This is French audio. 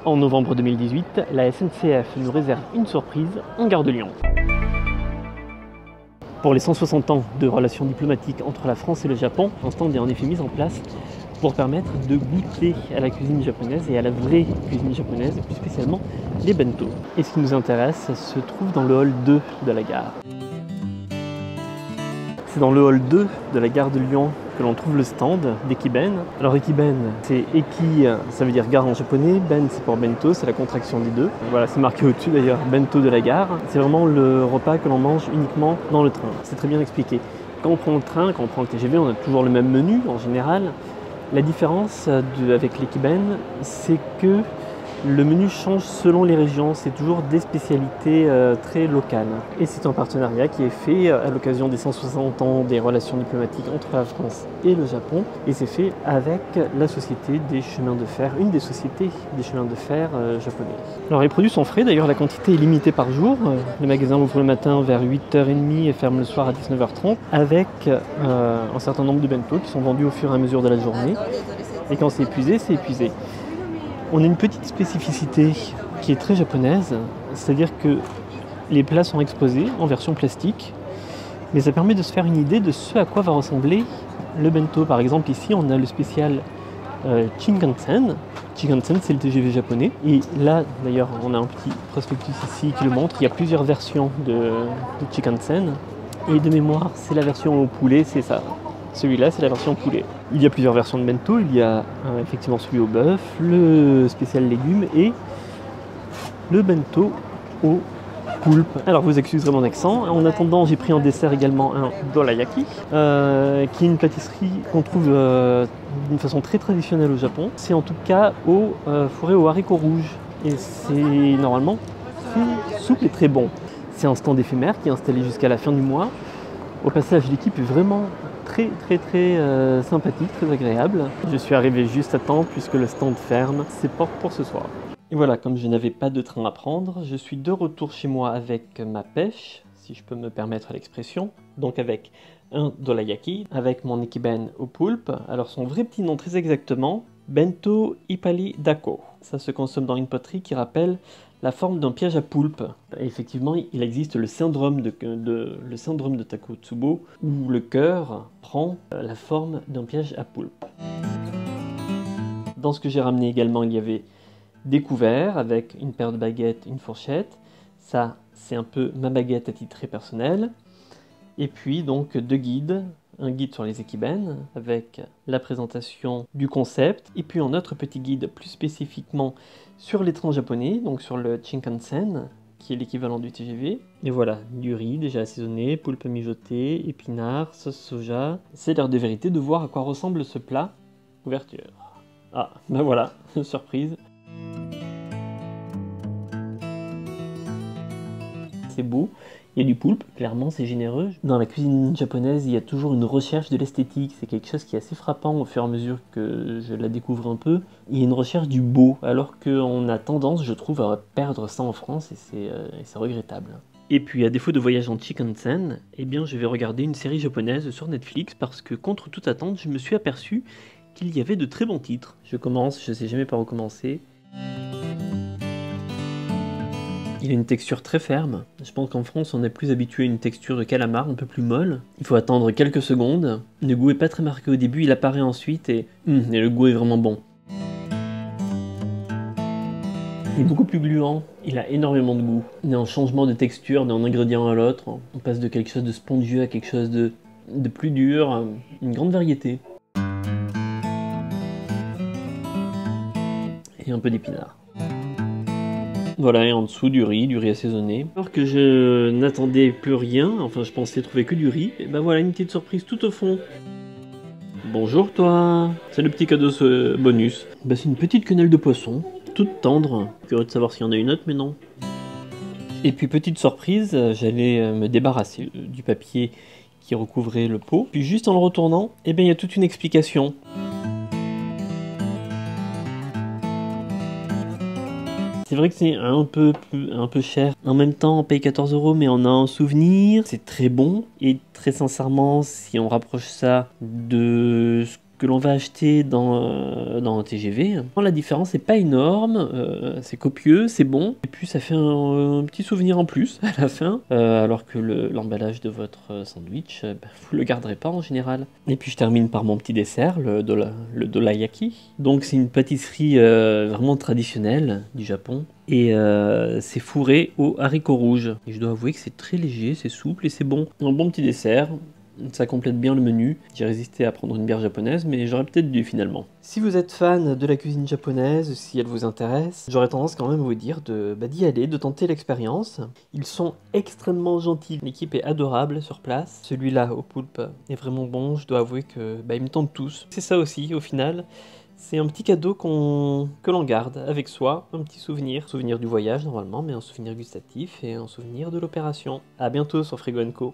En novembre 2018, la SNCF nous réserve une surprise en gare de Lyon. Pour les 160 ans de relations diplomatiques entre la France et le Japon, un stand est en effet mis en place pour permettre de goûter à la cuisine japonaise et à la vraie cuisine japonaise, plus spécialement les bento. Et ce qui nous intéresse se trouve dans le hall 2 de la gare. C'est dans le hall 2 de la gare de Lyon que l'on trouve le stand d'Ekiben. Alors Ekiben, c'est Eki, ça veut dire gare en japonais, Ben c'est pour bento, c'est la contraction des deux. Voilà, c'est marqué au-dessus d'ailleurs, bento de la gare. C'est vraiment le repas que l'on mange uniquement dans le train. C'est très bien expliqué. Quand on prend le train, quand on prend le TGV, on a toujours le même menu en général. La différence avec l'Ekiben, c'est que le menu change selon les régions, c'est toujours des spécialités très locales. Et c'est un partenariat qui est fait à l'occasion des 160 ans des relations diplomatiques entre la France et le Japon. Et c'est fait avec la société des chemins de fer, une des sociétés des chemins de fer japonais. Alors les produits sont frais, d'ailleurs la quantité est limitée par jour. Le magasin ouvre le matin vers 8h30 et ferme le soir à 19h30 avec un certain nombre de bento qui sont vendus au fur et à mesure de la journée. Et quand c'est épuisé, c'est épuisé. On a une petite spécificité qui est très japonaise, c'est-à-dire que les plats sont exposés en version plastique, mais ça permet de se faire une idée de ce à quoi va ressembler le bento. Par exemple, ici, on a le spécial Shinkansen. Shinkansen, c'est le TGV japonais. Et là, d'ailleurs, on a un petit prospectus ici qui le montre. Il y a plusieurs versions de Shinkansen. Et de mémoire, c'est la version au poulet, c'est ça. Celui-là, c'est la version poulet. Il y a plusieurs versions de bento. Il y a effectivement celui au bœuf, le spécial légumes et le bento au poulpe. Alors, vous excuserez mon accent. En attendant, j'ai pris en dessert également un dorayaki, qui est une pâtisserie qu'on trouve d'une façon très traditionnelle au Japon. C'est en tout cas fourré aux haricots rouges. Et c'est normalement très souple et très bon. C'est un stand éphémère qui est installé jusqu'à la fin du mois. Au passage, l'équipe est vraiment très sympathique, très agréable. Je suis arrivé juste à temps puisque le stand ferme ses portes pour ce soir. Et voilà, comme je n'avais pas de train à prendre, je suis de retour chez moi avec ma pêche, si je peux me permettre l'expression, donc avec un dorayaki, avec mon Ekiben au poulpe. Alors son vrai petit nom très exactement, Bento Ippari Dako. Ça se consomme dans une poterie qui rappelle la forme d'un piège à poulpe. Et effectivement, il existe le syndrome de Takotsubo, où le cœur prend la forme d'un piège à poulpe. Dans ce que j'ai ramené également, il y avait des couverts avec une paire de baguettes, une fourchette. Ça, c'est un peu ma baguette à titre très personnel. Et puis donc deux guides. Un guide sur les Ekiben avec la présentation du concept, et puis un autre petit guide plus spécifiquement sur les trains japonais, donc sur le Shinkansen, qui est l'équivalent du TGV. Et voilà, du riz déjà assaisonné, poulpe mijoté, épinards, sauce soja. C'est l'heure de vérité de voir à quoi ressemble ce plat. Ouverture. Ah, ben voilà, surprise. C'est beau. Il y a du poulpe, clairement, c'est généreux. Dans la cuisine japonaise, il y a toujours une recherche de l'esthétique. C'est quelque chose qui est assez frappant au fur et à mesure que je la découvre un peu. Il y a une recherche du beau, alors qu'on a tendance, je trouve, à perdre ça en France, et c'est regrettable. Et puis, à défaut de voyage en Shinkansen, eh bien, je vais regarder une série japonaise sur Netflix, parce que, contre toute attente, je me suis aperçu qu'il y avait de très bons titres. Je commence, je sais jamais par où commencer. Il a une texture très ferme. Je pense qu'en France, on est plus habitué à une texture de calamar un peu plus molle. Il faut attendre quelques secondes. Le goût est pas très marqué au début, il apparaît ensuite et le goût est vraiment bon. Il est beaucoup plus gluant, il a énormément de goût. Il y a un changement de texture d'un ingrédient à l'autre. On passe de quelque chose de spongieux à quelque chose de plus dur. Une grande variété. Et un peu d'épinards. Voilà, et en dessous du riz assaisonné. Alors que je n'attendais plus rien, enfin je pensais trouver que du riz, et ben voilà une petite surprise tout au fond. Bonjour toi, c'est le petit cadeau bonus. Ben, c'est une petite quenelle de poisson, toute tendre. Curieux de savoir s'il y en a une autre, mais non. Et puis petite surprise, j'allais me débarrasser du papier qui recouvrait le pot. Puis juste en le retournant, eh ben il y a toute une explication. C'est vrai que c'est un peu cher. En même temps, on paye 14 €, mais on a un souvenir. C'est très bon. Et très sincèrement, si on rapproche ça de ce que l'on va acheter dans un TGV. La différence n'est pas énorme, c'est copieux, c'est bon, et puis ça fait un petit souvenir en plus à la fin, alors que l'emballage de votre sandwich, vous le garderez pas en général. Et puis je termine par mon petit dessert, le dorayaki. Donc c'est une pâtisserie vraiment traditionnelle du Japon. Et c'est fourré aux haricots rouges. Et je dois avouer que c'est très léger, c'est souple et c'est bon. Un bon petit dessert, ça complète bien le menu. J'ai résisté à prendre une bière japonaise, mais j'aurais peut-être dû finalement. Si vous êtes fan de la cuisine japonaise, si elle vous intéresse, j'aurais tendance quand même à vous dire d'y aller, de tenter l'expérience. Ils sont extrêmement gentils, l'équipe est adorable sur place. Celui-là au poulpe est vraiment bon, je dois avouer que ils me tentent tous. C'est ça aussi au final. C'est un petit cadeau que l'on garde avec soi, un petit souvenir. Souvenir du voyage normalement, mais un souvenir gustatif et un souvenir de l'opération. A bientôt sur Frigo & Co.